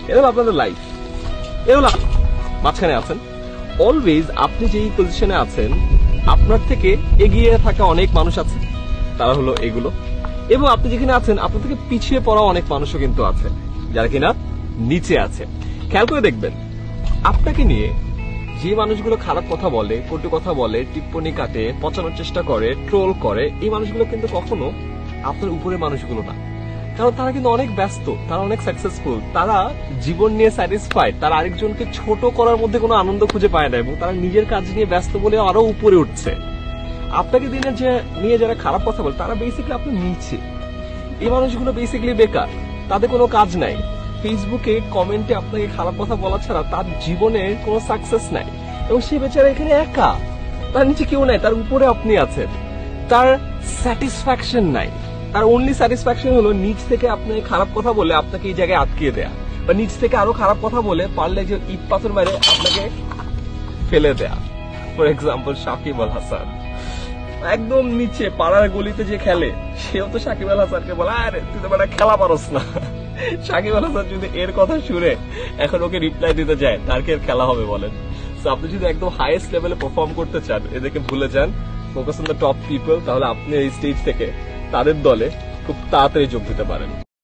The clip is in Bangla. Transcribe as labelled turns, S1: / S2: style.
S1: এটা হলো আপনাদের লাইফ, এটা হলো মাঝখানে আছেন। অলওয়েজ আপনি যেই পজিশনে আছেন আপনার থেকে এগিয়ে থাকা অনেক মানুষ আছে, তারা হলো এগুলো। এবং আপনি যেখানে আছেন আপনার থেকে পিছিয়ে পড়া অনেক মানুষও কিন্তু আছে যারা কিনা নিচে আছে। খেয়াল করে দেখবেন আপনাকে নিয়ে যে মানুষগুলো খারাপ কথা বলে, কটু কথা বলে, টিপ্পনি কাটে, পচানোর চেষ্টা করে, ট্রোল করে, এই মানুষগুলো কিন্তু কখনো আপনার উপরে মানুষগুলো না। কারণ তারা কিন্তু অনেক ব্যস্ত, তারা অনেক সাকসেসফুল, তারা জীবন নিয়ে স্যাটিসফাইড, তারা আরেকজনকে ছোট করার মধ্যে কোনো আনন্দ খুঁজে পায় না এবং তারা নিজের কাজ নিয়ে ব্যস্ত বলে আরো উপরে উঠছে। আপনাকে দিনে যে নিয়ে যারা খারাপ কথা বলে তারা বেসিক্যালি আপনার নিচে। এই মানুষগুলো বেসিক্যালি বেকার, তাদের কোনো কাজ নাই। ফেসবুকে কমেন্টে আপনাকে খারাপ কথা বলা ছাড়া তার জীবনে কোনো সাকসেস নাই এবং সে বেচারা এখানে একা, তার নিচে কেউ নাই, তার উপরে আপনি আছেন। তার স্যাটিসফ্যাকশন নাই, তার অনলি স্যাটিসফ্যাকশন হলো নিচ থেকে আপনাকে খারাপ কথা বলে আপনাকে এই জায়গায় আটকিয়ে দেয়া, বা নিচ থেকে আরো খারাপ কথা বলে পারলে যে ইট পাথর মেরে আপনাকে ফেলে দেয়া। ফর এক্সাম্পল সাকিব আল হাসান, একদম নিচে পাড়ার গলিতে যে খেলে, সেও তো সাকিব আল হাসানকে বলে আরে তুই তো বেটা খেলা পারস না। সাকিব আল হাসান যদি এর কথা শুনে এখন ওকে রিপ্লাই দিতে যায়, তার কি খেলা হবে বলেন? তো আপনি যদি একদম হাইয়েস্ট লেভেলে পারফর্ম করতে চান, এদেরকে ভুলে যান, focus on the top people, তাহলে আপনি এই স্টেজ থেকে তাদের দলে খুব তাড়াতাড়ি যোগ দিতে পারেন।